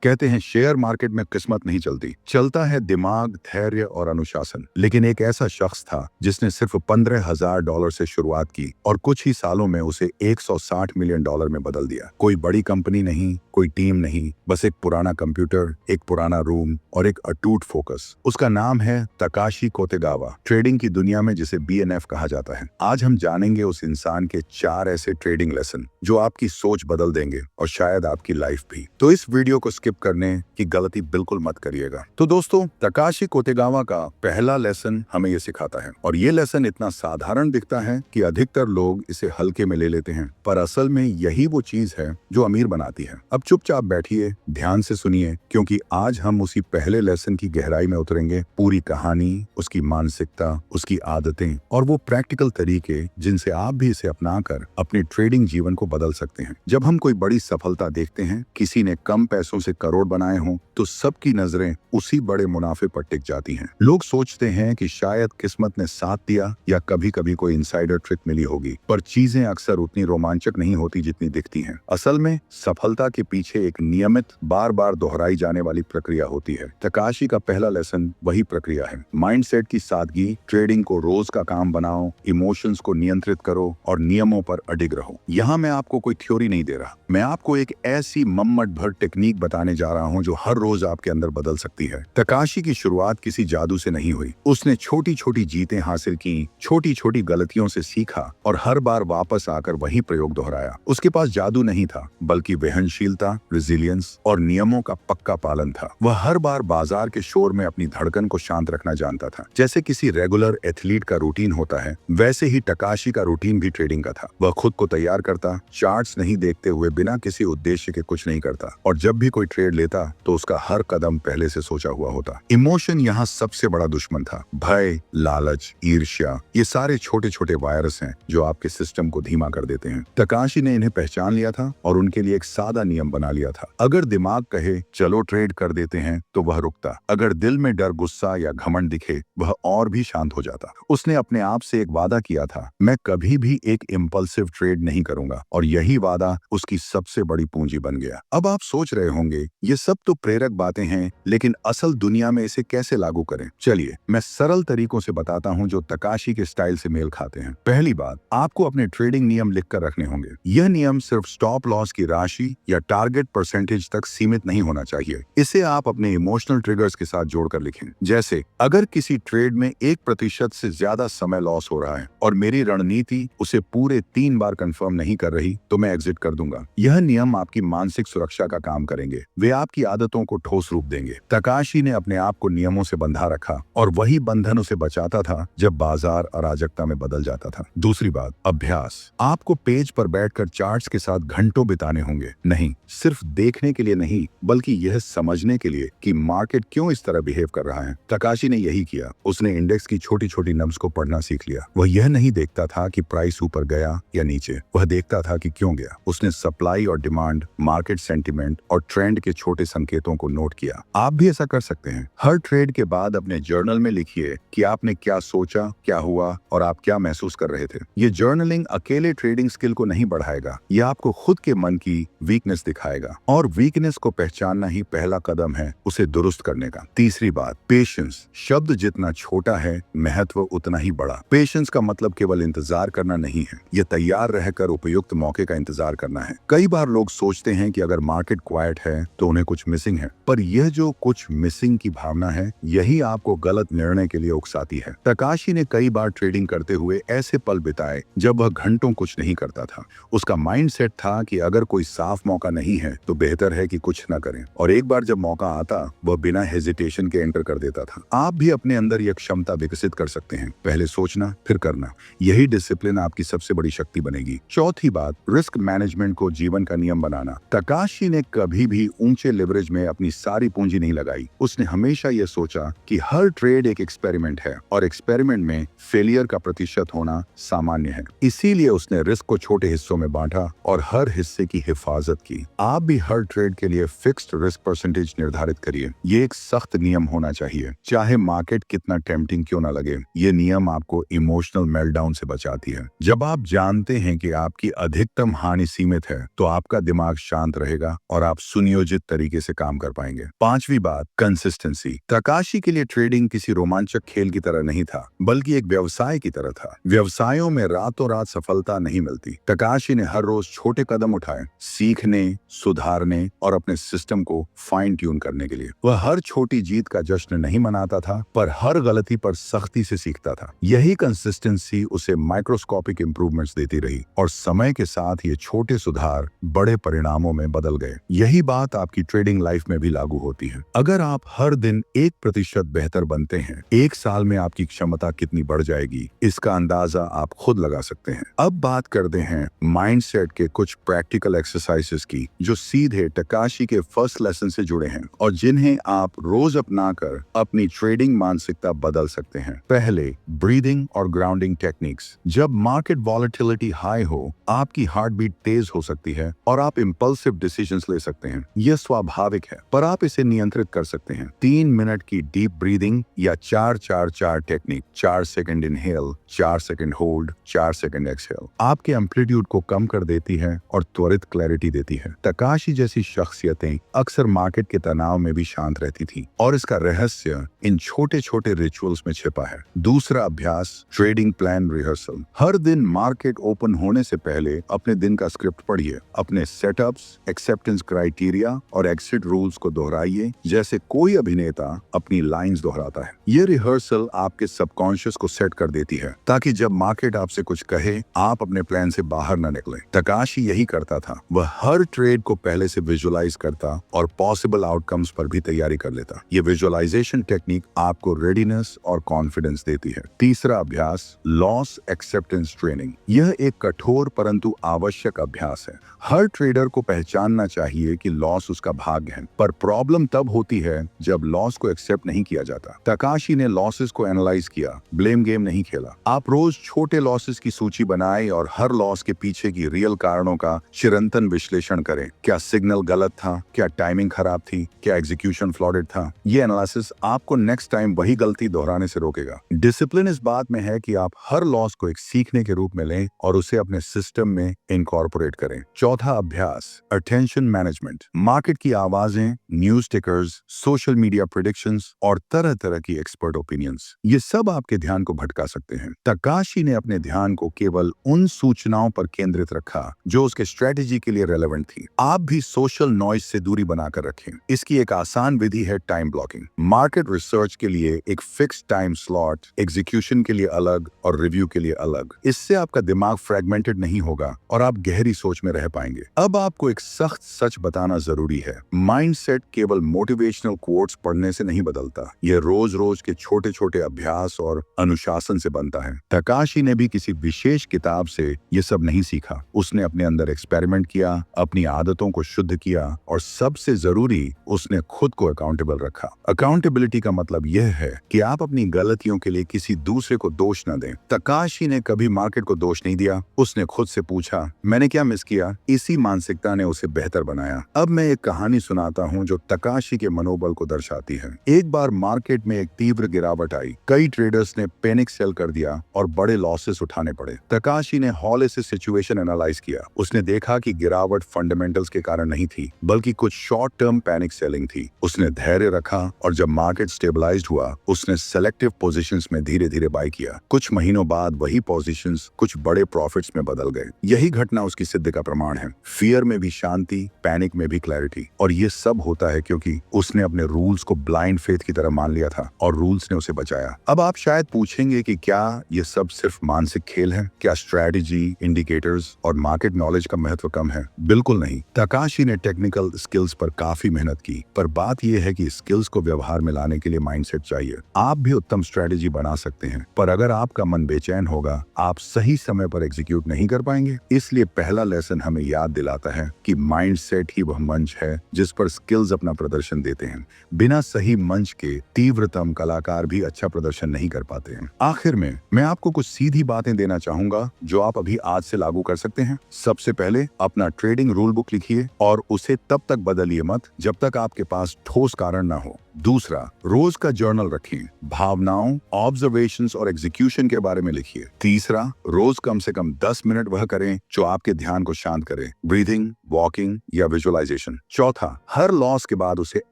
कहते हैं share market में किस्मत नहीं चलती, चलता है दिमाग, धैर्य और अनुशासन। लेकिन एक ऐसा शख्स था जिसने सिर्फ $15,000 से शुरुआत की और कुछ ही सालों में उसे $160 मिलियन में बदल दिया। कोई बड़ी कंपनी नहीं, कोई टीम नहीं, बस एक पुराना कंप्यूटर, एक पुराना रूम और एक अटूट फोकस। उसका नाम है तकाशी कोतेगावा, ट्रेडिंग की दुनिया में जिसे BNF कहा जाता है। आज हम जानेंगे उस इंसान के 4 ऐसे ट्रेडिंग लेसन जो आपकी सोच बदल देंगे और शायद आपकी लाइफ भी। तो इस वीडियो को स्किप करने की गलती बिल्कुल मत करिएगा। तो दोस्तों, तकाशी कोतेगावा का पहला लेसन हमें ये सिखाता है, और ये लेसन इतना साधारण दिखता है कि अधिकतर लोग इसे हल्के में ले लेते हैं, पर असल में यही वो चीज है जो अमीर बनाती है। अब चुपचाप बैठिए, ध्यान से सुनिए, क्योंकि आज हम उसी पहले लेसन की गहराई में उतरेंगे। पूरी कहानी, उसकी मानसिकता, उसकी आदतें और वो प्रैक्टिकल तरीके जिनसे आप भी इसे अपनाकर अपने ट्रेडिंग जीवन को बदल सकते हैं। जब हम कोई बड़ी सफलता देखते हैं, किसी ने कम पैसों से करोड़ बनाए हों, तो सबकी नजरें उसी बड़े मुनाफे पर टिक जाती हैं। लोग सोचते हैं कि शायद किस्मत ने साथ दिया या कभी कभी कोई इनसाइडर ट्रिक मिली होगी, पर चीजें अक्सर उतनी रोमांचक नहीं होती जितनी दिखती हैं। असल में सफलता के पीछे एक नियमित, बार बार दोहराई जाने वाली प्रक्रिया होती है। तकाशी का पहला लेसन वही प्रक्रिया है। माइंडसेट की सादगी, ट्रेडिंग को रोज का काम बनाओ, इमोशंस को नियंत्रित करो और नियमों पर अडिग रहो। यहाँ मैं आपको कोई थ्योरी नहीं दे रहा, मैं आपको एक ऐसी मम्मट भर टेक्निक बताने जा रहा हूँ जो हर रोज आपके अंदर बदल सकती है। तकाशी की शुरुआत किसी जादू से नहीं हुई। उसने छोटी छोटी जीतें हासिल की, छोटी छोटी गलतियों से सीखा और हर बार वापस आकर वही प्रयोग दोहराया। उसके पास जादू नहीं था, बल्कि वहनशीलता, रेजिलियंस और नियमों का पक्का पालन था। वह हर बार बाजार के शोर में अपनी धड़कन को शांत रखना जानता था। जैसे किसी रेगुलर एथलीट का रूटीन होता है, वैसे ही तकाशी का रूटीन भी ट्रेडिंग का था। वह खुद को तैयार करता, चार्ट्स नहीं देखते हुए बिना किसी उद्देश्य के कुछ नहीं करता, और जब भी कोई ट्रेड लेता तो उसका हर कदम पहले से सोचा हुआ होता। इमोशन यहाँ सबसे बड़ा दुश्मन था। भय, लालच, ईर्ष्या, ये सारे छोटे छोटे वायरस हैं जो आपके सिस्टम को धीमा कर देते हैं। तकाशी ने इन्हें पहचान लिया था और उनके लिए एक सादा नियम बना लिया था। अगर दिमाग कहे चलो ट्रेड कर देते हैं, तो वह रुकता। अगर दिल में डर, गुस्सा या घमंड दिखे, वह और भी शांत हो जाता। उसने अपने आप से एक वादा किया था, मैं कभी भी एक इम्पल्सिव ट्रेड नहीं करूंगा, और यही वादा उसकी सबसे बड़ी पूंजी बन गया। अब आप सोच रहे होंगे, ये सब तो प्रेरक बातें हैं, लेकिन असल दुनिया में इसे कैसे लागू करें? चलिए मैं सरल तरीकों से बताता हूं जो तकाशी के स्टाइल से मेल खाते हैं। पहली बात, आपको अपने ट्रेडिंग नियम लिखकर रखने होंगे। यह नियम सिर्फ स्टॉप लॉस की राशि या टारगेट परसेंटेज तक सीमित नहीं होना चाहिए। इसे आप अपने इमोशनल ट्रिगर्स के साथ जोड़कर लिखें। जैसे, अगर किसी ट्रेड में 1% से ज्यादा समय लॉस हो रहा है और मेरी रणनीति उसे पूरे 3 बार कंफर्म नहीं कर रही, तो मैं एग्जिट कर दूंगा। यह नियम आपकी मानसिक सुरक्षा का काम करेंगे। वे आपकी आदतों को ठोस रूप देंगे। तकाशी ने अपने आप को नियमों से बंधा रखा, और वही बंधन उसे बचाता था जब बाजार अराजकता में बदल जाता था। दूसरी बात, अभ्यास। आपको पेज पर बैठकर चार्ट्स के साथ घंटों बिताने होंगे। नहीं, सिर्फ देखने के लिए नहीं, बल्कि यह समझने के लिए कि मार्केट क्यों इस तरह बिहेव कर रहा है। तकाशी ने यही किया। उसने इंडेक्स की छोटी छोटी नब्ज को पढ़ना सीख लिया। वह यह नहीं देखता था कि प्राइस ऊपर गया या नीचे, वह देखता था कि क्यों गया। उसने सप्लाई और डिमांड, मार्केट सेंटिमेंट और ट्रेंड के छोटे संकेतों को नोट किया। आप भी ऐसा कर सकते हैं। हर ट्रेड के बाद अपने जर्नल में लिखिए कि आपने क्या सोचा, क्या हुआ और आप क्या महसूस कर रहे थे। ये जर्नलिंग अकेले ट्रेडिंग स्किल को नहीं बढ़ाएगा, यह आपको खुद के मन की वीकनेस दिखाएगा, और वीकनेस को पहचानना ही पहला कदम है उसे दुरुस्त करने का। तीसरी बात, पेशेंस। शब्द जितना छोटा है, महत्व उतना ही बड़ा। पेशेंस का मतलब केवल इंतजार करना नहीं है, यह तैयार रहकर उपयुक्त मौके का इंतजार करना है। कई बार लोग सोचते हैं कि अगर मार्केट क्वाइट है तो उन्हें कुछ मिसिंग है, पर यह जो कुछ मिसिंग की भावना है, यही आपको गलत निर्णय के लिए उकसाती है। तकाशी ने कई बार ट्रेडिंग करते हुए ऐसे पल बिताए जब वह घंटों कुछ नहीं करता था। उसका माइंडसेट था कि अगर कोई साफ मौका नहीं है तो बेहतर है कि कुछ न करें, और एक बार जब मौका आता, वह बिना हेजिटेशन के एंटर कर देता था। आप भी अपने अंदर यह क्षमता विकसित कर सकते हैं। पहले सोचना, फिर करना। यही डिसिप्लिन आपकी सबसे बड़ी शक्ति बनेगी। चौथी बात, रिस्क मैनेजमेंट को जीवन का नियम बनाना। तकाशी ने कभी भी ऊंचे लिवरेज में अपनी सारी पूंजी नहीं लगाई। उसने हमेशा यह सोचा कि हर ट्रेड एक एक्सपेरिमेंट है, और एक्सपेरिमेंट में फेलियर का प्रतिशत होना सामान्य है। इसीलिए उसने रिस्क को छोटे हिस्सों में बांटा और हर हिस्से की हिफाजत की। आप भी हर ट्रेड के लिए फिक्स्ड रिस्क परसेंटेज निर्धारित करिए। ये एक सख्त नियम होना चाहिए, चाहे मार्केट कितना टेम्पटिंग क्यों ना लगे। ये नियम आपको इमोशनल मेल्टडाउन से बचाती है। जब आप जानते हैं कि आपकी अधिकतम हानि सीमित है, तो आपका दिमाग शांत रहेगा और आप सुनियोजित सुनियोजित तरीके से काम कर पाएंगे। पांचवी बात, कंसिस्टेंसी। तकाशी के लिए ट्रेडिंग किसी रोमांचक खेल की तरह नहीं था, बल्कि एक व्यवसाय की तरह था। व्यवसायों में रातों रात सफलता नहीं मिलती। तकाशी ने हर रोज छोटे कदम उठाए, सीखने, सुधारने और अपने सिस्टम को फाइन ट्यून करने के लिए। वह हर छोटी जीत का जश्न नहीं मनाता था, पर हर गलती पर सख्ती से सीखता था। यही कंसिस्टेंसी उसे माइक्रोस्कोपिक इंप्रूवमेंट्स देती रही और समय के साथ ये छोटे सुधार बड़े परिणामों में बदल गए। यही बात आपकी ट्रेडिंग लाइफ में भी लागू होती है। अगर आप हर दिन 1% बेहतर बनते हैं, 1 साल में आपकी क्षमता कितनी बढ़ जाएगी, इसका अंदाजा आप खुद लगा सकते हैं। अब बात करते हैं माइंडसेट के कुछ प्रैक्टिकल एक्सरसाइजेस की, जो सीधे तकाशी के फर्स्ट लेसन से जुड़े हैं और जिन्हें आप रोज अपनाकर अपनी ट्रेडिंग मानसिकता बदल सकते हैं। पहले, ब्रीदिंग और ग्राउंडिंग टेक्निक्स। जब मार्केट वॉलेटिलिटी हाई हो, आपकी हार्ट बीट तेज हो सकती है और आप इंपल्सिव डिसीजंस ले सकते हैं। यह स्वाभाविक है, पर आप इसे नियंत्रित कर सकते हैं। 3 मिनट की डीप ब्रीदिंग या 4-4-4 technique, 4 second inhale, 4 second hold, 4 second exhale, आपके एम्पलीट्यूड को कम कर देती है और त्वरित क्लैरिटी देती है। तकाशी जैसी शख्सियतें अक्सर मार्केट के तनाव में भी शांत रहती थी और इसका रहस्य इन छोटे छोटे रिचुअल्स में छिपा है। दूसरा अभ्यास, ट्रेडिंग प्लान रिहर्सल। हर दिन मार्केट ओपन होने से पहले अपने दिन का स्क्रिप्ट पढ़िए। अपने सेटअप्स, एक्सेप्टेंस क्राइटेरिया और एग्जिट रूल्स को दोहराइए, जैसे कोई अभिनेता अपनी लाइंस दोहराता है। ये रिहर्सल आपके सबकॉन्शियस को सेट कर देती है, ताकि जब मार्केट आपसे कुछ कहे, आप अपने प्लान से बाहर न निकले। तकाशी यही करता था। वह हर ट्रेड को पहले से विजुअलाइज करता और पॉसिबल आउटकम्स पर भी तैयारी कर लेता। ये विजुअलाइजेशन टेक्निक आपको रेडीनेस और कॉन्फिडेंस देती है। तीसरा अभ्यास, लॉस एक्सेप्टेंस ट्रेनिंग। यह एक कठोर परंतु आवश्यक अभ्यास है। हर ट्रेडर को पहचानना चाहिए कि लॉस उसका भाग्य है, पर प्रॉब्लम तब होती है जब लॉस को एक्सेप्ट नहीं किया जाता। तकाशी ने लॉसेस को एनालाइज किया, ब्लेम गेम नहीं खेला। आप रोज छोटे लॉसेस की सूची बनाएं और हर लॉस के पीछे की रियल कारणों का चिरंतन विश्लेषण करें। क्या सिग्नल गलत था? क्या टाइमिंग खराब थी? क्या एग्जीक्यूशन फ्लॉडेड था? ये एनालिसिस आपको नेक्स्ट टाइम वही गलती दोहराने से रोकेगा। डिसिप्लिन इस बात में है कि आप हर लॉस को एक सीखने के रूप में लें और उसे अपने सिस्टम में इनकॉर्पोरेट करें। चौथा अभ्यास, अटेंशन मैनेजमेंट। मार्केट की आवाजें, news tickers, social media predictions और तरह तरह की एक्सपर्ट ओपिनियंस, ये सब आपके ध्यान को भटका सकते हैं। तकाशी ने अपने ध्यान को केवल उन सूचनाओं पर केंद्रित रखा जो उसके स्ट्रेटेजी के लिए रेलेवेंट थी। आप भी सोशल नॉइज से दूरी बनाकर रखें। इसकी एक आसान विधि है टाइम ब्लॉकिंग। मार्केट रिसर्च के लिए एक फिक्स टाइम स्लॉट, एग्जीक्यूशन के लिए अलग और रिव्यू के लिए अलग। इससे आपका दिमाग फ्रेगमेंटेड नहीं होगा और आप गहरी सोच में रह पाएंगे। अब आपको एक सख्त सच बताना जरूरी है। माइंडसेट केवल मोटिवेशनल कोट्स पढ़ने से नहीं बदलता, यह रोज रोज के छोटे छोटे अभ्यास और अनुशासन से बनता है। तकाशी ने भी किसी विशेष किताब से ये सब नहीं सीखा। उसने अपने अंदर एक्सपेरिमेंट किया, अपनी आदतों को शुद्ध किया और सबसे जरूरी, उसने खुद को अकाउंटेबल रखा। अकाउंटेबिलिटी का मतलब यह है कि आप अपनी गलतियों के लिए किसी दूसरे को दोष न दें। तकाशी ने कभी मार्केट को दोष नहीं दिया। उसने खुद से पूछा, मैंने क्या मिस किया? इसी मानसिकता ने उसे बेहतर बनाया। अब मैं एक कहानी सुनाता हूँ जो तकाशी के मनोबल को दर्शाती है। एक बार मार्केट में एक तीव्र गिरावट आई। कई ट्रेडर्स ने पैनिक सेल कर दिया और बड़े लॉसेस उठाने पड़े। तकाशी ने हौले से सिचुएशन एनालाइज किया। उसने देखा कि गिरावट फंडामेंटल्स के कारण नहीं थी, बल्कि कुछ शॉर्ट टर्म पैनिक सेलिंग थी। उसने धैर्य रखा और जब मार्केट स्टेबलाइज्ड हुआ, उसने सेलेक्टिव पोजीशंस में धीरे धीरे बाय किया। कुछ महीनों बाद वही पोजीशंस कुछ बड़े प्रॉफिट्स में बदल गए। यही घटना उसकी सिद्धि का प्रमाण है। फियर में भी शांति, पैनिक में भी क्लैरिटी। और ये सब होता है क्योंकि उसने अपने रूल्स को ब्लाइंड फेथ की तरह मान लिया था और रूल्स ने उसे बचाया। अब आप शायद पूछेंगे कि क्या ये सब सिर्फ मानसिक खेल है? क्या स्ट्रैटेजी, इंडिकेटर्स और मार्केट नॉलेज का महत्व कम है? बिल्कुल नहीं। तकाशी ने टेक्निकल स्किल्स पर काफी मेहनत की, पर बात यह है कि स्किल्स को व्यवहार में लाने के लिए माइंडसेट चाहिए। आप भी उत्तम स्ट्रैटेजी बना सकते हैं, पर अगर आपका मन बेचैन होगा, आप सही समय पर एग्जीक्यूट नहीं कर पाएंगे। इसलिए पहला लेसन हमें याद दिलाता है कि माइंडसेट ही वह मंच है जिस पर स्किल्स अपना प्रदर्शन देते हैं। बिना सही मंच के तीव्रतम कलाकार भी अच्छा प्रदर्शन नहीं कर पाते हैं। आखिर में मैं आपको कुछ सीधी बातें देना चाहूंगा जो आप अभी आज से लागू कर सकते हैं। सबसे पहले अपना ट्रेडिंग रूल बुक लिखिए और उसे तब तक बदलिए मत जब तक आपके पास ठोस कारण ना हो। दूसरा, रोज का जर्नल रखिए। भावनाओं, ऑब्जर्वेशंस और एग्जीक्यूशन के बारे में लिखिए। तीसरा, रोज कम से कम 10 मिनट वह करें जो आपके ध्यान को शांत करे। ब्रीथिंग, वॉकिंग या विजुअलाइजेशन। चौथा, हर लॉस के बाद उसे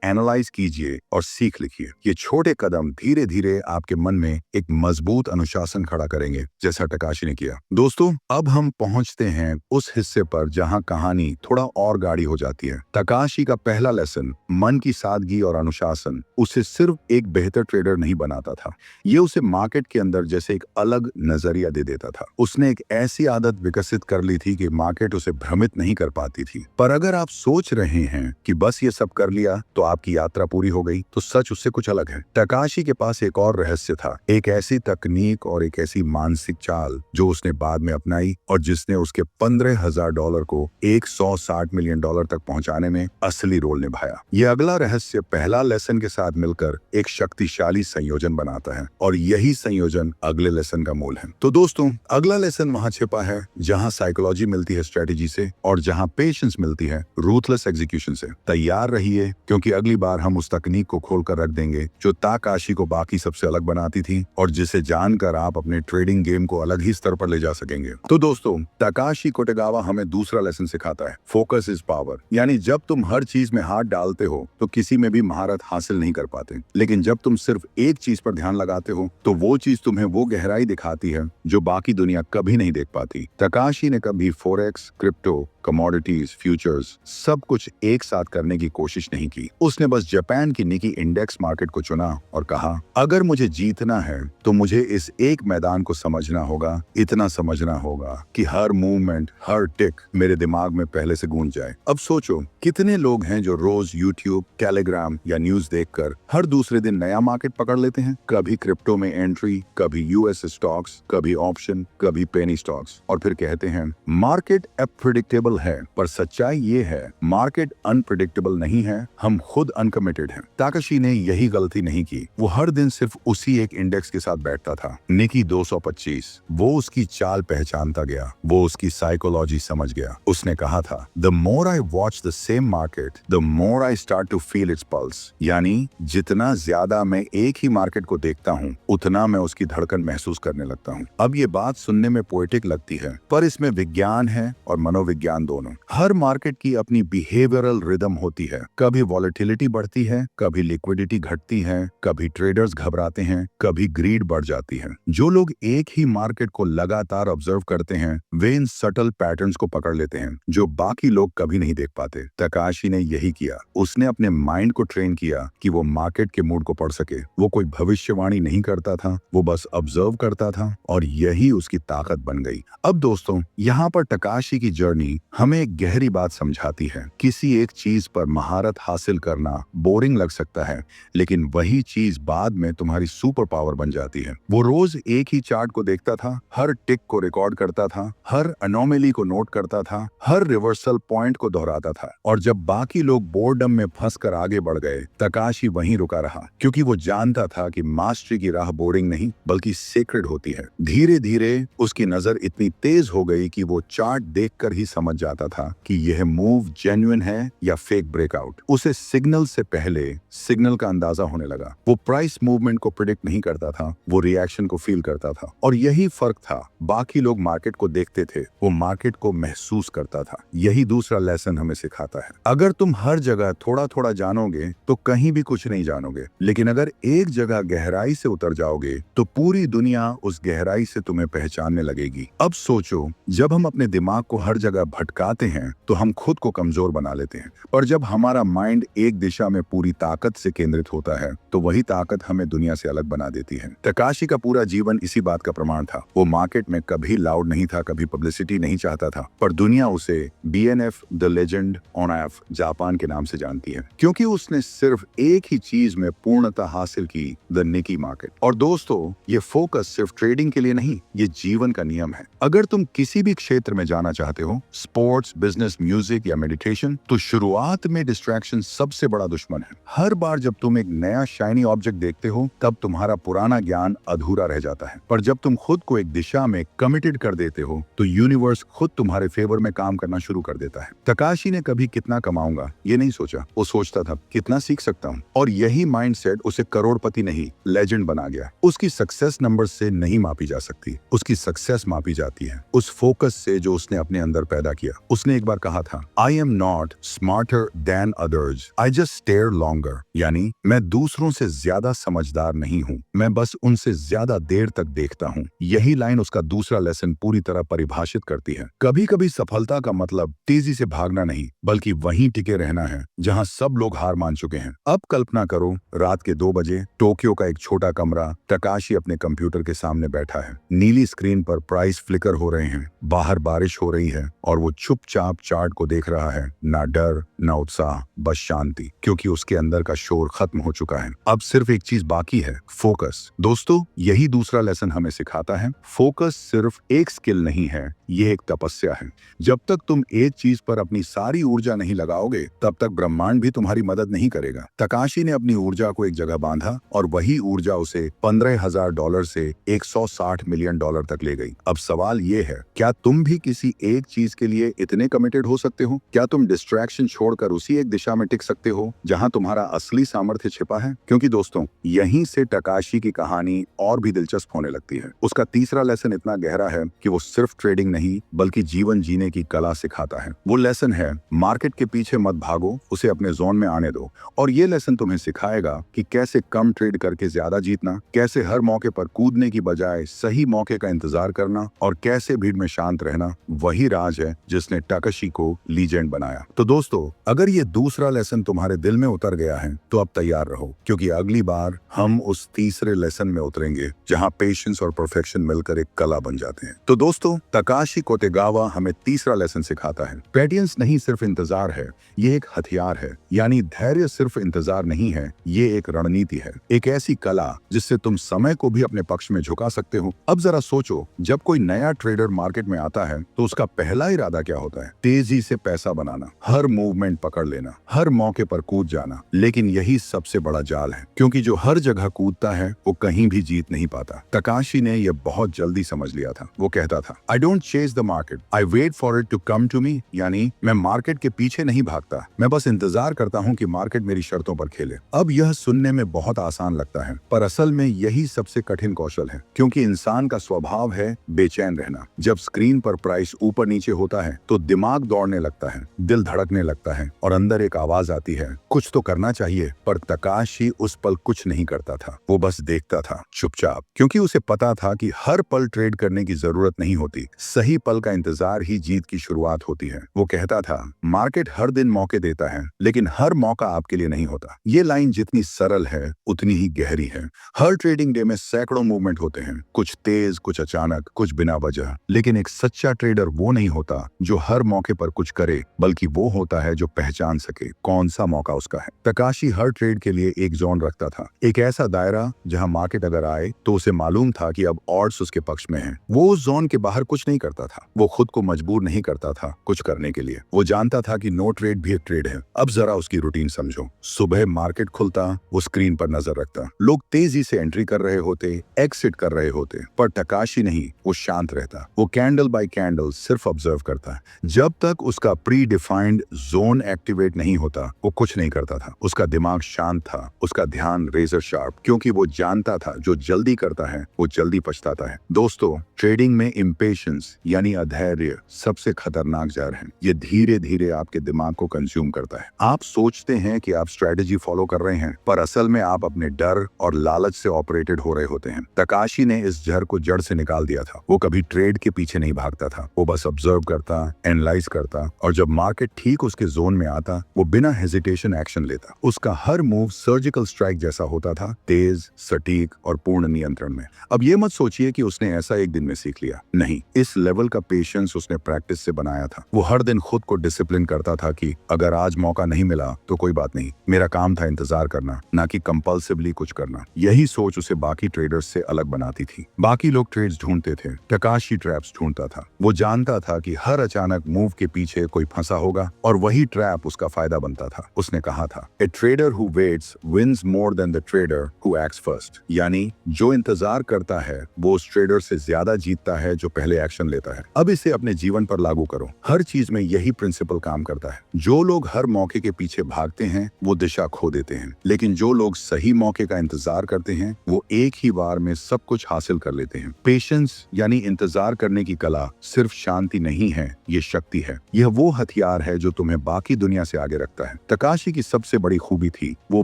एनालाइज कीजिए और सीख लिखिए। ये छोटे कदम धीरे धीरे आपके मन में एक मजबूत अनुशासन खड़ा करेंगे, जैसा टकाशी ने किया। दोस्तों, अब हम पहुंचते हैं उस हिस्से पर जहां कहानी थोड़ा और गाढ़ी हो जाती है। टकाशी का पहला लेसन, मन की सादगी और अनुशासन, उसे सिर्फ एक बेहतर ट्रेडर नहीं बनाता था, ये उसे मार्केट के अंदर जैसे एक अलग नजरिया दे देता था। उसने एक ऐसी आदत विकसित कर ली थी कि मार्केट उसे भ्रमित नहीं कर पाती थी। पर अगर आप सोच रहे हैं कि बस ये सब कर लिया तो आपकी यात्रा पूरी हो गई, तो सच उससे कुछ अलग है। टकाशी के पास एक और रहस्य था, एक ऐसी तकनीक और एक ऐसी मानसिक चाल जो उसने बाद में अपनाई और जिसने उसके $15,000 को $160 मिलियन तक पहुंचाने में असली रोल निभाया। ये अगला रहस्य पहला लेसन के साथ मिलकर एक शक्तिशाली संयोजन बनाता है और यही संयोजन अगले लेसन का मूल है। तो दोस्तों, अगला लेसन वहां छिपा है जहां साइकोलॉजी मिलती है स्ट्रेटेजी से और जहां पेशेंस मिलती है रूथलेस एग्जीक्यूशन से। तैयार रहिए, क्योंकि अगली बार हम उस तकनीक को खोलकर रख देंगे जो ताकाशी को बाकी सबसे अलग बनाती थी और जिसे जानकर आप अपने ट्रेडिंग गेम को अलग ही स्तर पर ले जा सकेंगे। तो दोस्तों, ताकाशी कोटेगावा हमें दूसरा लेसन सिखाता है, फोकस इज पावर। यानी जब तुम हर चीज में हाथ डालते हो तो किसी में भी महारत हासिल नहीं कर पाते, लेकिन जब तुम सिर्फ एक चीज पर ध्यान लगाते हो तो वो चीज तुम्हें वो गहराई दिखाती है जो बाकी दुनिया कभी नहीं देख पाती। ताकाशी ने कभी फॉरेक्स, क्रिप्टो, कमोडिटीज, फ्यूचर्स सब कुछ एक साथ करने की कोशिश नहीं की। उसने बस जापान की निकी इंडेक्स मार्केट को चुना और कहा, अगर मुझे जीतना है तो मुझे इस एक मैदान को समझना होगा, इतना समझना होगा कि हर मूवमेंट, हर टिक मेरे दिमाग में पहले से गूंज जाए। अब सोचो, कितने लोग हैं जो रोज यूट्यूब, टेलीग्राम या न्यूज देखकर हर दूसरे दिन नया मार्केट पकड़ लेते हैं। कभी क्रिप्टो में एंट्री, कभी यूएस स्टॉक्स, कभी ऑप्शन, कभी पेनी स्टॉक्स, और फिर कहते हैं मार्केट अनप्रेडिक्टेबल है। पर सच्चाई ये है, मार्केट अनप्रेडिक्टेबल नहीं है, हम खुद अनकमिटेड हैं। ताकाशी ने यही गलती नहीं की। वो हर दिन सिर्फ उसी एक इंडेक्स के साथ बैठता था, निकी 225। वो उसकी चाल पहचानता गया, वो उसकी साइकोलॉजी समझ गया। उसने कहा था, the more I watch the same market, the more I start to feel its pulse. यानी जितना ज्यादा मैं एक ही मार्केट को देखता हूँ, उतना मैं उसकी धड़कन महसूस करने लगता हूँ। अब ये बात सुनने में पोएटिक लगती है, पर इसमें विज्ञान है और मनोविज्ञान दोनों। हर मार्केट की अपनी बिहेवियरल रिदम होती है। कभी वॉलेटिलिटी बढ़ती है, कभी लिक्विडिटी घटती है, कभी ट्रेडर्स घबराते हैं, कभी ग्रीड बढ़ जाती है। जो लोग एक ही मार्केट को लगातार ऑब्जर्व करते हैं, वे इन सटल पैटर्न्स को पकड़ लेते हैं जो बाकी लोग कभी नहीं देख पाते। ताकाशी ने यही किया। उसने अपने माइंड को ट्रेन किया कि वो मार्केट के मूड को पढ़ सके। वो कोई भविष्यवाणी नहीं करता था, वो बस ऑब्जर्व करता था और यही उसकी ताकत बन गई। अब दोस्तों, यहाँ पर ताकाशी की जर्नी हमें एक गहरी बात समझाती है। किसी एक चीज पर महारत हासिल करना बोरिंग लग सकता है, लेकिन वही चीज बाद में तुम्हारी सुपर पावर बन जाती है। वो रोज एक ही चार्ट को देखता था, हर टिक को रिकॉर्ड करता था, हर अनोमली को नोट करता था, हर रिवर्सल पॉइंट को दोहराता था। और जब बाकी लोग बोर्डम में फंसकर आगे बढ़ गए, ताकाशी वहीं रुका रहा, क्योंकि वो जानता था कि मास्टरी की राह बोरिंग नहीं बल्कि सेक्रेड होती है। धीरे धीरे उसकी नजर इतनी तेज हो गई कि वो चार्ट देखकर ही समझ जाता था कि यह मूव जेन्युइन है या फेक ब्रेकआउट। उसे सिग्नल से पहले सिग्नल का अंदाजा होने लगा। वो प्राइस मूवमेंट को प्रिडिक्ट नहीं करता था, वो रिएक्शन को फील करता था। और यही फर्क था। बाकी लोग मार्केट को देखते थे, वो मार्केट को महसूस करता था। यही दूसरा लेसन हमें सिखाता है। अगर तुम हर जगह थोड़ा थोड़ा जानोगे तो कहीं भी कुछ नहीं जानोगे, लेकिन अगर एक जगह गहराई से उतर जाओगे तो पूरी दुनिया उस गहराई से तुम्हें पहचानने लगेगी। अब सोचो, जब हम अपने दिमाग को हर जगह भटकाते हैं तो हम खुद को कमजोर बना लेते हैं, पर जब हमारा माइंड एक दिशा में पूरी ताकत से केंद्रित होता है तो वही ताकत हमें दुनिया से अलग बना देती है। ताकाशी का पूरा जीवन इसी बात का प्रमाण था। वो मार्केट में कभी लाउड नहीं था, कभी पब्लिसिटी नहीं चाहता था, पर दुनिया उसे BNF the legend on F Japan के नाम से जानती है, क्योंकि उसने सिर्फ एक ही चीज में पूर्णता हासिल की, द निकी मार्केट। और दोस्तों, ये फोकस सिर्फ ट्रेडिंग के लिए नहीं, ये जीवन का नियम है। अगर तुम किसी भी क्षेत्र में जाना चाहते हो, स्पोर्ट्स, बिजनेस, म्यूजिक या मेडिटेशन, तो शुरुआत में डिस्ट्रैक्शन सबसे बड़ा दुश्मन है। हर बार जब तुम एक नया शाइनी ऑब्जेक्ट देखते हो, तब तुम्हारा पुराना ज्ञान अधूरा रह जाता है। पर जब तुम खुद को एक दिशा में कमिटेड कर देते हो, तो यूनिवर्स खुद तुम्हारे फेवर में काम करना शुरू कर देता है। ताकाशी ने कभी कितना कमाऊंगा ये नहीं सोचा, वो सोचता था कितना सीख सकता हूँ। और यही माइंडसेट उसे करोड़पति नहीं, लेजेंड बना गया। उसकी सक्सेस नंबर से नहीं मापी जा सकती, उसकी सक्सेस मापी जाती है उस फोकस से जो उसने अपने अंदर पैदा किया। उसने एक बार कहा था, I am not smarter than others, I just stare longer, यानी मैं दूसरों से ज्यादा समझदार नहीं हूँ, मैं बस उनसे ज्यादा देर तक देखता हूँ। यही लाइन उसका दूसरा लेसन पूरी तरह परिभाषित करती है। कभी कभी सफलता का मतलब तेजी से भागना नहीं, बल्कि वहीं टिके रहना है जहां सब लोग हार मान चुके हैं। अब कल्पना करो, रात के 2 बजे टोक्यो का एक छोटा कमरा, तकाशी अपने कंप्यूटर के सामने बैठा है। नीली स्क्रीन पर प्राइस फ्लिकर हो रहे हैं, बाहर बारिश हो रही है और वो चुपचाप चार्ट को देख रहा है। ना डर, ना उत्साह, बस शांति, क्योंकि उसके अंदर का शोर खत्म हो चुका है। अब सिर्फ एक चीज बाकी है, फोकस। दोस्तों, यही दूसरा लेसन हमें सिखाता है, फोकस सिर्फ एक स्किल नहीं है, ये एक तपस्या है। जब तक तुम एक चीज पर अपनी सारी ऊर्जा नहीं लगाओगे, तब तक ब्रह्मांड भी तुम्हारी मदद नहीं करेगा। तकाशी ने अपनी ऊर्जा को एक जगह बांधा और वही ऊर्जा उसे $15,000 से $160 मिलियन तक ले गई। अब सवाल ये है, क्या तुम भी किसी एक चीज के लिए इतने कमिटेड हो सकते हो? क्या तुम डिस्ट्रैक्शन छोड़कर उसी एक दिशा में टिक सकते हो जहां तुम्हारा असली सामर्थ्य छिपा है? क्योंकि दोस्तों, यहीं से तकाशी की कहानी और भी दिलचस्प होने लगती है। उसका तीसरा लेसन इतना गहरा है कि वो सिर्फ ट्रेडिंग नहीं, बल्कि जीवन जीने की कला सिखाता है। वो लेसन है, मार्केट के पीछे मत भागो, उसे अपने जोन में आने दो। और ये लेसन तुम्हें सिखाएगा कि कैसे कम ट्रेड करके ज्यादा जीतना, कैसे हर मौके पर कूदने की बजाय सही मौके का इंतजार करना, और कैसे भीड़ में शांत रहना। वही राज है जिसने तकाशी को लीजेंड बनाया। तो दोस्तों, अगर ये दूसरा लेसन तुम्हारे दिल में उतर गया है, तो अब तैयार रहो, क्योंकि अगली बार हम उस तीसरे लेसन में उतरेंगे जहां पेशेंस और परफेक्शन मिलकर एक कला बन जाते हैं। तो दोस्तों, तकाशी कोतेगावा हमें तीसरा लेसन सिखाता है, पेटियंस नहीं सिर्फ इंतजार है, ये एक हथियार है। यानी धैर्य सिर्फ इंतजार नहीं है, ये एक रणनीति है, एक ऐसी कला जिससे तुम समय को भी अपने पक्ष में झुका सकते हो। अब जरा सोचो, जब कोई नया ट्रेडर मार्केट में आता है तो उसका पहला इरादा क्या होता है? तेजी से पैसा बनाना, हर मूवमेंट पकड़ लेना, हर मौके पर कूद जाना। लेकिन यही सबसे बड़ा जाल है, क्योंकि जो हर जगह कूदता है वो कहीं भी जीत नहीं पाता। तकाशी ने यह बहुत जल्दी समझ लिया था। वो कहता था, I don't chase the market, I wait for it to come to me. यानी मैं मार्केट के पीछे नहीं भागता, मैं बस इंतजार करता हूँ कि मार्केट मेरी शर्तों पर खेले। अब यह सुनने में बहुत आसान लगता है, पर असल में यही सबसे कठिन कौशल है, क्योंकि इंसान का स्वभाव है बेचैन रहना। जब स्क्रीन पर प्राइस ऊपर नीचे होता है तो दिमाग दौड़ने लगता है, दिल धड़कने लगता है और अंदर एक आवाज आती है, कुछ तो करना चाहिए। पर तकाशी उस पल कुछ नहीं करता था, वो बस देखता था चुपचाप, क्योंकि उसे पता था कि हर पल ट्रेड करने की जरूरत नहीं होती, सही पल का इंतजार ही जीत की शुरुआत होती है। वो कहता था, मार्केट हर दिन मौके देता है, लेकिन हर मौका आपके लिए नहीं होता। ये लाइन जितनी सरल है उतनी ही गहरी है। हर ट्रेडिंग डे में सैकड़ों मूवमेंट होते हैं, कुछ तेज, कुछ अचानक, कुछ बिना वजह। लेकिन एक सच्चा ट्रेडर वो नहीं होता जो हर मौके पर कुछ करे, बल्कि वो होता है जो पहचान सके कौन सा मौका उसका है। तकाशी हर ट्रेड के लिए एक जोन रखता था, एक ऐसा दायरा जहां मार्केट अगर आए तो उसे मालूम था कि अब ऑड्स उसके पक्ष में हैं। वो उस जोन के बाहर कुछ नहीं करता था, वो खुद को मजबूर नहीं करता था कुछ करने के लिए। वो जानता था कि नो ट्रेड भी एक ट्रेड है। अब जरा उसकी रूटीन समझो। सुबह मार्केट खुलता, वो स्क्रीन पर नजर रखता, लोग तेजी से एंट्री कर रहे होते, एक्सिट कर रहे होते, पर तकाशी नहीं, वो शांत रहता। वो कैंडल बाय कैंडल सिर्फ ऑब्जर्व करता। जब तक उसका प्री डिफाइंड जोन एक्टिवेट नहीं होता, वो कुछ नहीं करता था। उसका दिमाग शांत था, उसका ध्यान रेजर शार्प, क्योंकि वो जानता था जो जल्दी करता है वो जल्दी पछताता है। दोस्तों, ट्रेडिंग में इम्पेशंस यानी अधैर्य सबसे खतरनाक जहर है। ये धीरे धीरे आपके दिमाग को कंज्यूम करता है। आप सोचते हैं कि आप स्ट्रेटेजी फॉलो कर रहे हैं, पर असल में आप अपने डर और लालच से ऑपरेटेड हो रहे होते हैं। तकाशी ने इस जहर को जड़ से निकाल दिया था। वो कभी ट्रेड के पीछे नहीं भागता था, वो बस ऑब्जर्व करता, एनालाइज करता, और जब मार्केट ठीक उसके जोन में आता, वो बिना हेजिटेशन एक्शन लेता। उसका हर मूव सर्जिकल स्ट्राइक जैसा होता था, तेज, सटीक और पूर्ण नियंत्रण में। अब ये मत सोचिए कि उसने ऐसा एक दिन में सीख लिया, नहीं। इस लेवल का पेशेंस उसने प्रैक्टिस से बनाया था। वो हर दिन खुद को डिसिप्लिन करता था कि अगर आज मौका नहीं मिला तो कोई बात नहीं, मेरा काम था इंतजार करना, ना कि कंपल्सिवली कुछ करना। यही सोच उसे बाकी ट्रेडर्स से अलग बनाती थी। बाकी लोग ट्रेड्स ढूंढते थे, तकाशी ट्रैप्स ढूंढता था। वो जानता था कि हर अचानक मूव के पीछे कोई फंसा होगा और वही ट्रैप उसका फायदा बनता था। उसने कहा था, a trader who waits wins more than the trader who acts first. यानी जो इंतजार करता है वो उस ट्रेडर से ज्यादा जीतता है जो पहले एक्शन लेता है। अब इसे अपने जीवन पर लागू करो। हर चीज में यही प्रिंसिपल काम करता है। जो लोग हर मौके के पीछे भागते हैं वो दिशा खो देते हैं, लेकिन जो लोग सही मौके का इंतजार करते हैं वो एक ही बार में सब कुछ हासिल कर लेते हैं। पेशेंस यानी इंतजार करने की कला सिर्फ शांति नहीं है, ये शक्ति है। यह वो हथियार है जो जो तुम्हें बाकी दुनिया से आगे रखता है। तकाशी की सबसे बड़ी खूबी थी वो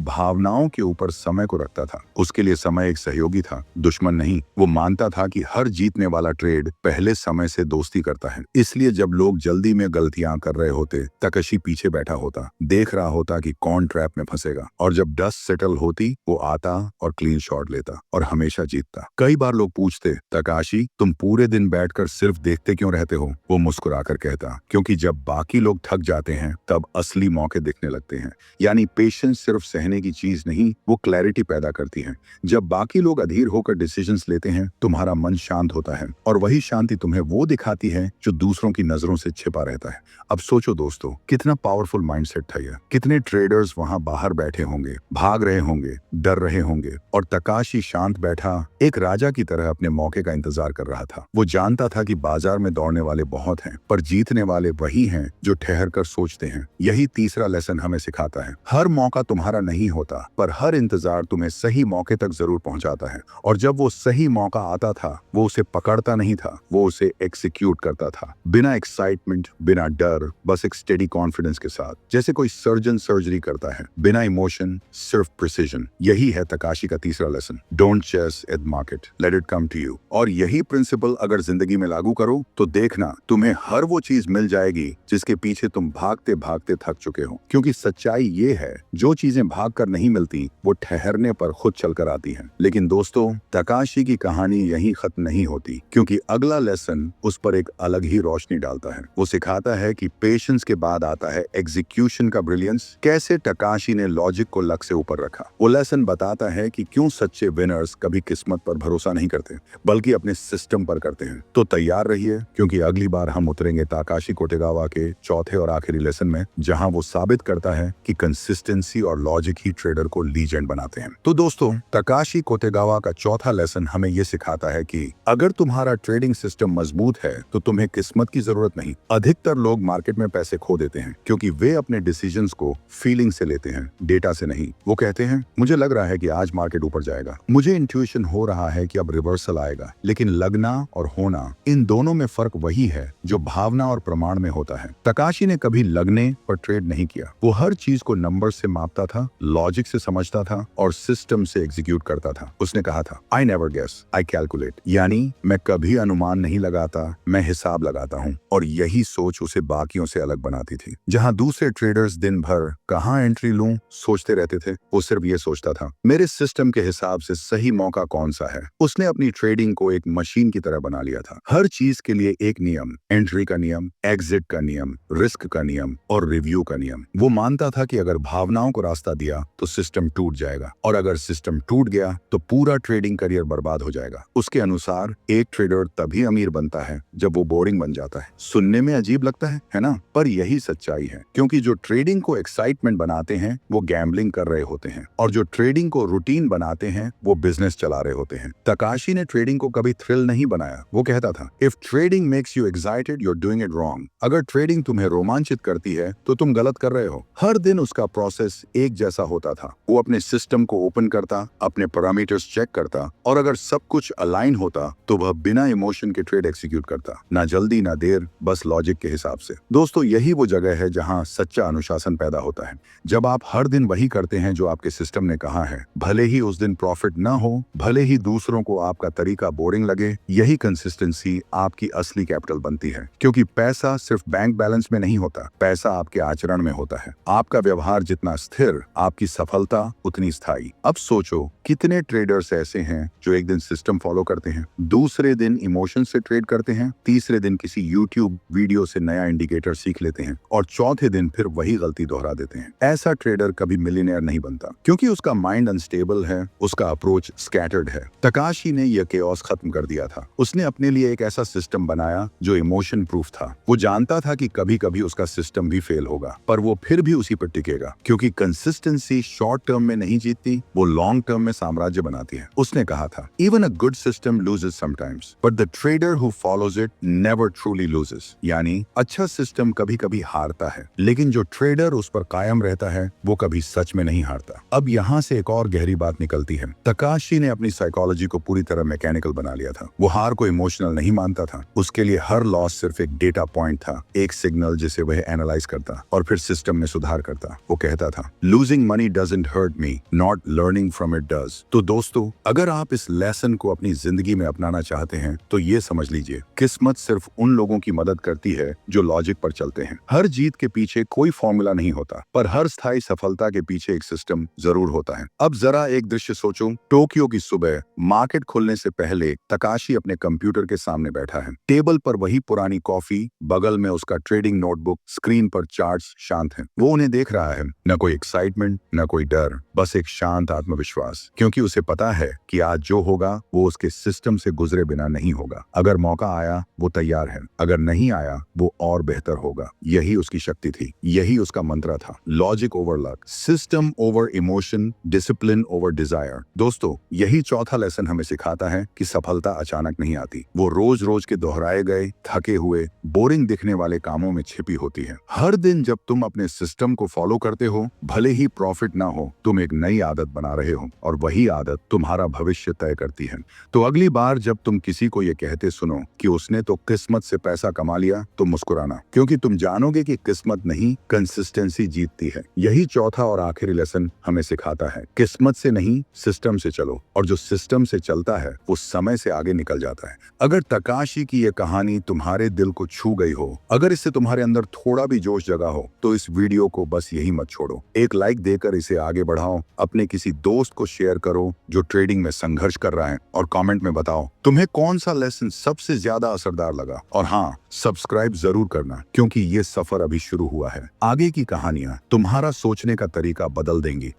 भावनाओं के ऊपर समय को रखता था। उसके लिए समय एक सहयोगी था, दुश्मन नहीं। वो मानता था कि हर जीतने वाला ट्रेड पहले समय से दोस्ती करता है। इसलिए जब लोग जल्दी में गलतियां कर रहे होते, तकाशी पीछे बैठा होता, देख रहा होता कि कौन ट्रैप में फंसेगा, और जब डस्ट सेटल होती वो आता और क्लीन शॉट लेता और हमेशा जीतता। कई बार लोग पूछते, तकाशी तुम पूरे दिन बैठकर सिर्फ देखते क्यों रहते हो? वो मुस्कुराकर कहता, क्योंकि जब बाकी लोग थक जाते हैं तब असली मौके दिखने लगते हैं। यानी पेशेंस सिर्फ सहने की चीज नहीं, वो क्लैरिटी पैदा करती है। जब बाकी लोग अधीर होकर डिसीजंस लेते हैं, तुम्हारा मन शांत होता है और वही शांति तुम्हें वो दिखाती है जो दूसरों की नजरों से छिपा रहता है। अब सोचो दोस्तों, कितना पावरफुल माइंडसेट था यह। कितने ट्रेडर्स वहां बाहर बैठे होंगे, भाग रहे होंगे, डर रहे होंगे, और तकाशी शांत बैठा एक राजा की तरह अपने मौके का इंतजार कर रहा था। वो जानता था कि बाजार में दौड़ने वाले बहुत हैं, पर जीतने वाले वही हैं जो ठहर कर सोचते हैं। यही तीसरा लेसन हमें सिखाता है। हर मौका तुम्हारा नहीं होता, पर हर इंतजार तुम्हें सही मौके तक जरूर पहुंचाता है। और जब वो सही मौका आता था, वो उसे पकड़ता नहीं था, वो उसे एक्सिक्यूट करता था, बिना एक्साइटमेंट, बिना डर, बस एक स्टेडी कॉन्फिडेंस के साथ, जैसे कोई सर्जन सर्जरी करता है, बिना इमोशन, सिर्फ प्रिसीजन। यही है तकाशी का तीसरा lesson. Don't chase at market, let it come to you. और यही प्रिंसिपल अगर जिंदगी में लागू करो तो देखना, तुम्हें हर वो चीज मिल जाएगी जिसके पीछे तुम भागते भागते थक चुके हो। क्योंकि सच्चाई ये है, जो चीजें भाग कर नहीं मिलती वो ठहरने पर खुद चलकर आती हैं। लेकिन दोस्तों, तकाशी की कहानी यहीं खत्म नहीं होती, क्योंकि अगला लेसन उस पर एक अलग ही रोशनी डालता है। वो सिखाता है कि पेशेंस के बाद आता है एग्जीक्यूशन का ब्रिलियंस। कैसे तकाशी ने लॉजिक को लक से ऊपर रखा। वो लेसन बताता है कि क्यों सच्चे विनर्स कभी किस्मत पर भरोसा नहीं करते, बल्कि अपने सिस्टम पर करते हैं। तो तैयार रहिए, क्योंकि अगली बार हम उतरेंगे ताकाशी कोटेगावा के चौथे और आखिरी लेसन में, जहां वो साबित करता है कि कंसिस्टेंसी और लॉजिक ही ट्रेडर को लीजेंड बनाते हैं। तो दोस्तों, तकाशी कोटेगावा का चौथा लेसन हमें ये सिखाता है कि अगर तुम्हारा ट्रेडिंग सिस्टम मजबूत है तो तुम्हें किस्मत की जरूरत नहीं। अधिकतर लोग मार्केट में पैसे खो देते हैं क्योंकि वे अपने डिसीजंस को फीलिंग से लेते हैं, डेटा से नहीं। वो कहते हैं, मुझे लग रहा है कि आज मार्केट ऊपर जाएगा, मुझे इंट्यूशन हो रहा है कि अब रिवर्सल आएगा। लेकिन लगना और होना, इन दोनों में फर्क वही है जो भावना और प्रमाण में होता है। तकाशी ने कभी लगने पर ट्रेड नहीं किया। वो हर चीज को नंबर से मापता था, लॉजिक से समझता था और सिस्टम से एग्जीक्यूट करता था। उसने कहा था, I never guess, I calculate. यानी मैं कभी अनुमान नहीं लगाता, मैं हिसाब लगाता हूँ। और यही सोच उसे बाकियों से अलग बनाती थी। जहाँ दूसरे ट्रेडर्स दिन भर कहाँ एंट्री लूं सोचते रहते थे, वो सिर्फ ये सोचता था, मेरे सिस्टम के हिसाब से सही मौका कौन सा है। उसने अपनी ट्रेडिंग को एक मशीन की तरह बना लिया था। हर चीज के लिए एक नियम, एंट्री का नियम, एग्जिट का नियम, रिस्क का नियम और रिव्यू का नियम। वो मानता था कि अगर भावनाओं को रास्ता दिया तो सिस्टम टूट जाएगा, और अगर सिस्टम टूट गया तो पूरा ट्रेडिंग करियर बर्बाद हो जाएगा। उसके अनुसार एक ट्रेडर तभी अमीर बनता है जब वो बोरिंग बन जाता है। सुनने में अजीब लगता है ना? पर यही सच्चाई है, क्योंकि जो ट्रेडिंग को एक्साइटमेंट बनाते हैं वो गैम्बलिंग कर रहे होते हैं, और जो ट्रेडिंग को रूटीन बनाते हैं वो बिजनेस चला रहे होते हैं। तकाशी ने ट्रेडिंग को कभी थ्रिल नहीं बनाया। वो कहता था, if trading makes you excited, you are doing it wrong. अगर ट्रेडिंग तुम्हें रोमांचित करती है तो तुम गलत कर रहे हो। हर दिन उसका प्रोसेस एक जैसा होता था। वो अपने सिस्टम को ओपन करता, अपने पैरामीटर्स चेक करता, और अगर सब कुछ अलाइन होता तो वह बिना इमोशन के ट्रेड एक्सिक्यूट करता। ना जल्दी ना देर, बस लॉजिक के हिसाब से। दोस्तों, यही वो जगह है जहां सच्चा अनुशासन पैदा होता है। जब आप हर दिन वही करते हैं जो आपके सिस्टम ने कहा है, भले ही उस दिन प्रॉफिट ना हो, भले ही दूसरों को आपका तरीका बोरिंग लगे, यही कंसिस्टेंसी आपकी असली कैपिटल बनती है। क्योंकि पैसा सिर्फ बैंक बैलेंस में नहीं होता, पैसा आपके आचरण में होता है। आपका व्यवहार जितना स्थिर, आपकी सफलता उतनी स्थायी। अब सोचो, कितने ट्रेडर्स ऐसे हैं जो एक दिन सिस्टम फॉलो करते हैं, दूसरे दिन इमोशन से ट्रेड करते हैं, तीसरे दिन किसी यूट्यूब वीडियो से नया इंडिकेटर सीख लेते हैं, और चौथे दिन फिर वही गलती दोहरा देते हैं। ऐसा ट्रेडर कभी मिलियनेयर नहीं बनता, क्योंकि उसका माइंड अनस्टेबल है, उसका अप्रोच स्कैटर्ड है। तकाशी ने यह केओस खत्म कर दिया था। उसने अपने लिए एक ऐसा सिस्टम बनाया जो इमोशन प्रूफ था। वो जानता था कि कभी कभी उसका सिस्टम भी फेल होगा, पर वो फिर भी उसी पर टिकेगा, क्योंकि कंसिस्टेंसी शॉर्ट टर्म में नहीं जीतती, वो लॉन्ग टर्म में साम्राज्य बनाती है। उसने कहा था, even a good system loses sometimes, but the trader who follows it never truly loses. यानी अच्छा सिस्टम कभी कभी हारता है, लेकिन जो ट्रेडर उस पर कायम रहता है वो कभी सच में नहीं हारता। अब यहाँ से एक और गहरी बात निकलती है। तकाशी ने अपनी साइकोलॉजी को पूरी तरह मैकेनिकल बना लिया था। वो हार को इमोशनल नहीं मानता था। उसके लिए हर लॉस सिर्फ एक डेटा पॉइंट था, एक सिग्नल जिसे वह सुबह एनालाइज करता और फिर सिस्टम में सुधार करता। वो कहता था, losing money doesn't hurt me, not learning from it does. तो दोस्तों, अगर आप इस लेसन को अपनी जिंदगी में अपनाना चाहते हैं तो ये समझ लीजिए, किस्मत सिर्फ उन लोगों की मदद करती है जो लॉजिक पर चलते हैं। हर जीत के पीछे कोई फॉर्मूला नहीं होता, पर हर स्थायी सफलता के पीछे एक सिस्टम जरूर होता है। अब जरा एक दृश्य सोचो, टोक्यो की सुबह, मार्केट खुलने से पहले तकाशी अपने कंप्यूटर के सामने बैठा है। टेबल पर वही पुरानी कॉफी, बगल में उसका ट्रेडिंग नोटबुक, स्क्रीन पर चार्ट्स शांत हैं। वो उन्हें देख रहा है, न कोई एक्साइटमेंट, न कोई डर, बस एक शांत आत्मविश्वास, क्योंकि उसे पता है कि आज जो होगा वो उसके सिस्टम से गुजरे बिना नहीं होगा। अगर मौका आया वो तैयार है, अगर नहीं आया वो और बेहतर होगा। यही उसकी शक्ति थी, यही उसका मंत्र था। Logic over luck, system over emotion, discipline over desire. दोस्तों, यही चौथा लेसन हमें सिखाता है कि सफलता अचानक नहीं आती, वो रोज रोज के दोहराए गए, थके हुए, बोरिंग दिखने वाले कामों में छिपी होती है। हर दिन जब तुम अपने सिस्टम को फॉलो करते हो, भले ही प्रॉफिट ना हो, तुम एक नई आदत बना रहे हो, और वही आदत तुम्हारा भविष्य तय करती है। तो अगली बार जब तुम किसी को ये कहते सुनो कि उसने तो किस्मत से पैसा कमा लिया, तो मुस्कुराना, क्योंकि तुम जानोगे कि किस्मत नहीं, कंसिस्टेंसी जीतती है। यही चौथा और आखिरी लेसन हमें सिखाता है, किस्मत से नहीं, सिस्टम से चलो, और जो सिस्टम से चलता है वो समय से आगे निकल जाता है। अगर तकाशी की ये कहानी तुम्हारे दिल को छू गई हो, अगर इससे तुम्हारे अंदर थोड़ा भी जोश जगा हो, तो इस वीडियो को बस यही मत छोड़ो, एक लाइक देकर इसे आगे बढ़ाओ, अपने किसी दोस्त को शेयर करो जो ट्रेडिंग में संघर्ष कर रहा है, और कमेंट में बताओ तुम्हें कौन सा लेसन सबसे ज्यादा असरदार लगा। और हाँ, सब्सक्राइब जरूर करना, क्योंकि ये सफर अभी शुरू हुआ है। आगे की कहानियां तुम्हारा सोचने का तरीका बदल देंगी।